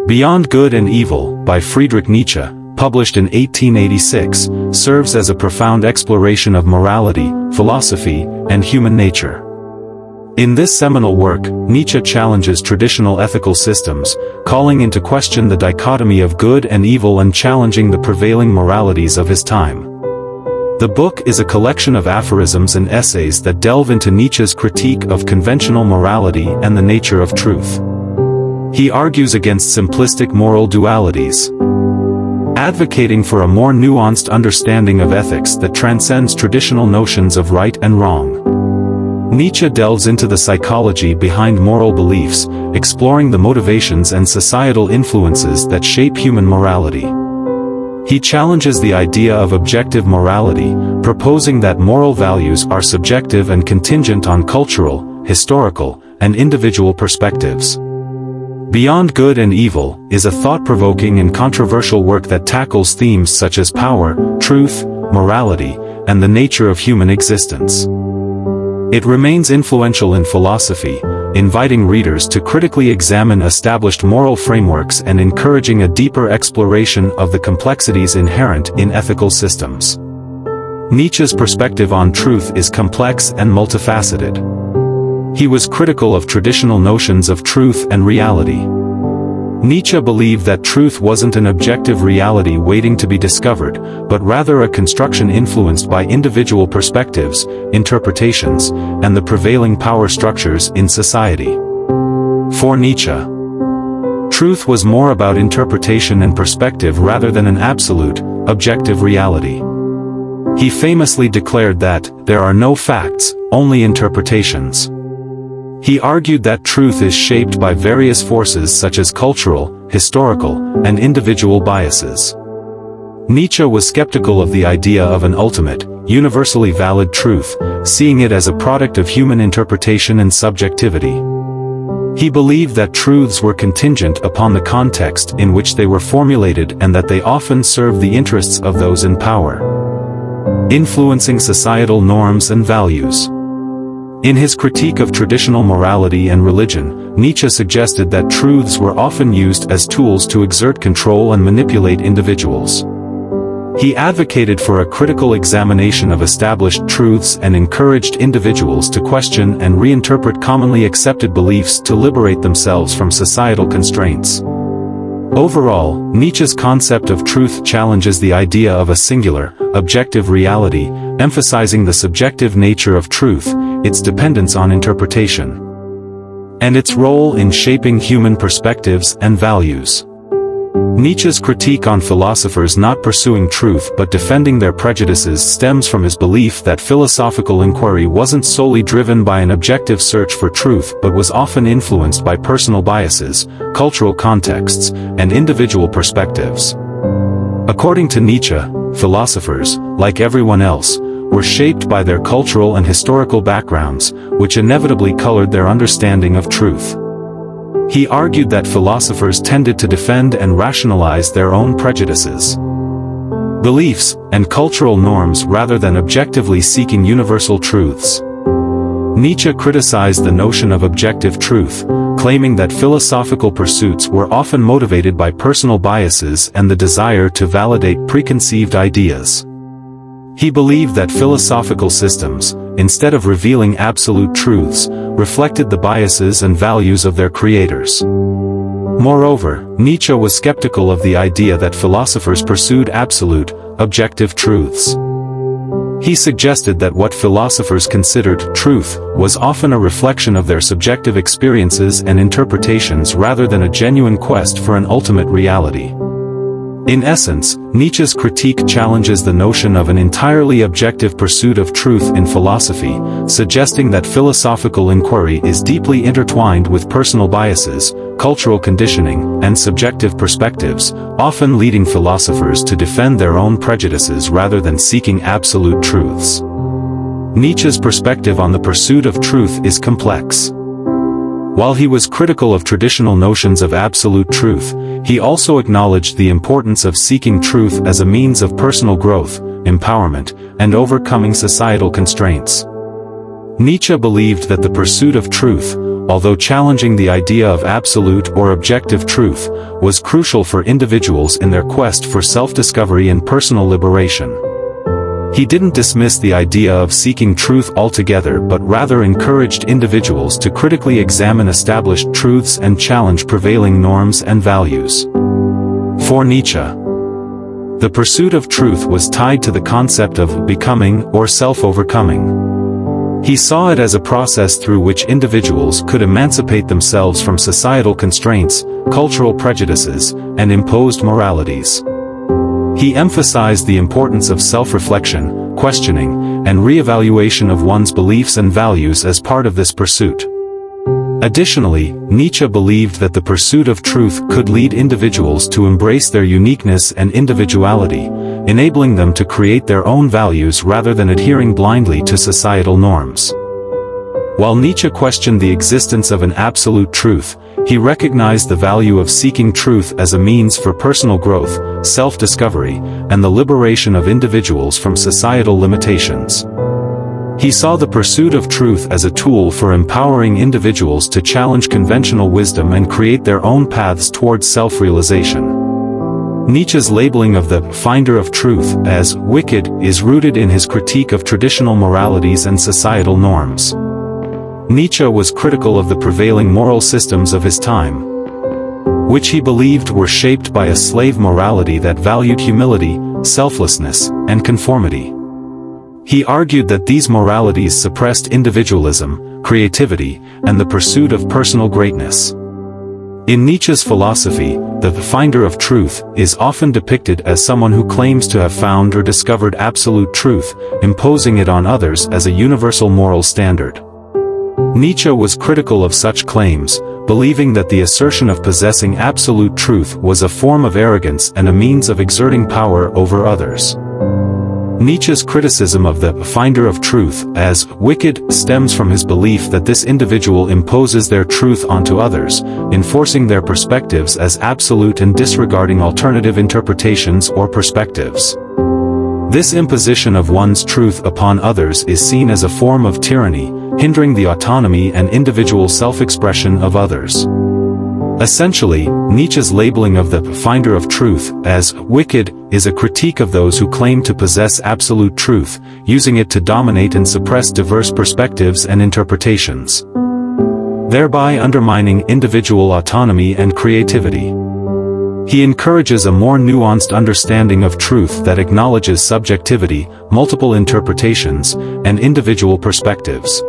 Beyond Good and Evil, by Friedrich Nietzsche, published in 1886, serves as a profound exploration of morality, philosophy, and human nature. In this seminal work, Nietzsche challenges traditional ethical systems, calling into question the dichotomy of good and evil and challenging the prevailing moralities of his time. The book is a collection of aphorisms and essays that delve into Nietzsche's critique of conventional morality and the nature of truth. He argues against simplistic moral dualities, advocating for a more nuanced understanding of ethics that transcends traditional notions of right and wrong. Nietzsche delves into the psychology behind moral beliefs, exploring the motivations and societal influences that shape human morality. He challenges the idea of objective morality, proposing that moral values are subjective and contingent on cultural, historical, and individual perspectives. Beyond Good and Evil is a thought-provoking and controversial work that tackles themes such as power, truth, morality, and the nature of human existence. It remains influential in philosophy, inviting readers to critically examine established moral frameworks and encouraging a deeper exploration of the complexities inherent in ethical systems. Nietzsche's perspective on truth is complex and multifaceted. He was critical of traditional notions of truth and reality. Nietzsche believed that truth wasn't an objective reality waiting to be discovered, but rather a construction influenced by individual perspectives, interpretations, and the prevailing power structures in society. For Nietzsche, truth was more about interpretation and perspective rather than an absolute, objective reality. He famously declared that, "There are no facts, only interpretations." He argued that truth is shaped by various forces such as cultural, historical, and individual biases. Nietzsche was skeptical of the idea of an ultimate, universally valid truth, seeing it as a product of human interpretation and subjectivity. He believed that truths were contingent upon the context in which they were formulated and that they often served the interests of those in power, influencing societal norms and values. In his critique of traditional morality and religion, Nietzsche suggested that truths were often used as tools to exert control and manipulate individuals. He advocated for a critical examination of established truths and encouraged individuals to question and reinterpret commonly accepted beliefs to liberate themselves from societal constraints. Overall, Nietzsche's concept of truth challenges the idea of a singular, objective reality, emphasizing the subjective nature of truth, its dependence on interpretation, and its role in shaping human perspectives and values. Nietzsche's critique on philosophers not pursuing truth but defending their prejudices stems from his belief that philosophical inquiry wasn't solely driven by an objective search for truth but was often influenced by personal biases, cultural contexts, and individual perspectives. According to Nietzsche, philosophers, like everyone else, were shaped by their cultural and historical backgrounds, which inevitably colored their understanding of truth. He argued that philosophers tended to defend and rationalize their own prejudices, beliefs, and cultural norms rather than objectively seeking universal truths. Nietzsche criticized the notion of objective truth, claiming that philosophical pursuits were often motivated by personal biases and the desire to validate preconceived ideas. He believed that philosophical systems, instead of revealing absolute truths, reflected the biases and values of their creators. Moreover, Nietzsche was skeptical of the idea that philosophers pursued absolute, objective truths. He suggested that what philosophers considered truth was often a reflection of their subjective experiences and interpretations rather than a genuine quest for an ultimate reality. In essence, Nietzsche's critique challenges the notion of an entirely objective pursuit of truth in philosophy, suggesting that philosophical inquiry is deeply intertwined with personal biases, cultural conditioning, and subjective perspectives, often leading philosophers to defend their own prejudices rather than seeking absolute truths. Nietzsche's perspective on the pursuit of truth is complex. While he was critical of traditional notions of absolute truth, he also acknowledged the importance of seeking truth as a means of personal growth, empowerment, and overcoming societal constraints. Nietzsche believed that the pursuit of truth, although challenging the idea of absolute or objective truth, was crucial for individuals in their quest for self-discovery and personal liberation. He didn't dismiss the idea of seeking truth altogether but rather encouraged individuals to critically examine established truths and challenge prevailing norms and values. For Nietzsche, the pursuit of truth was tied to the concept of becoming or self-overcoming. He saw it as a process through which individuals could emancipate themselves from societal constraints, cultural prejudices, and imposed moralities. He emphasized the importance of self-reflection, questioning, and re-evaluation of one's beliefs and values as part of this pursuit. Additionally, Nietzsche believed that the pursuit of truth could lead individuals to embrace their uniqueness and individuality, enabling them to create their own values rather than adhering blindly to societal norms. While Nietzsche questioned the existence of an absolute truth, he recognized the value of seeking truth as a means for personal growth, self-discovery, and the liberation of individuals from societal limitations. He saw the pursuit of truth as a tool for empowering individuals to challenge conventional wisdom and create their own paths towards self-realization. Nietzsche's labeling of the finder of truth as wicked is rooted in his critique of traditional moralities and societal norms. Nietzsche was critical of the prevailing moral systems of his time, which he believed were shaped by a slave morality that valued humility, selflessness, and conformity. He argued that these moralities suppressed individualism, creativity, and the pursuit of personal greatness. In Nietzsche's philosophy, the finder of truth is often depicted as someone who claims to have found or discovered absolute truth, imposing it on others as a universal moral standard. Nietzsche was critical of such claims, believing that the assertion of possessing absolute truth was a form of arrogance and a means of exerting power over others. Nietzsche's criticism of the finder of truth as wicked stems from his belief that this individual imposes their truth onto others, enforcing their perspectives as absolute and disregarding alternative interpretations or perspectives. This imposition of one's truth upon others is seen as a form of tyranny, hindering the autonomy and individual self-expression of others. Essentially, Nietzsche's labeling of the finder of truth as wicked is a critique of those who claim to possess absolute truth, using it to dominate and suppress diverse perspectives and interpretations, thereby undermining individual autonomy and creativity. He encourages a more nuanced understanding of truth that acknowledges subjectivity, multiple interpretations, and individual perspectives.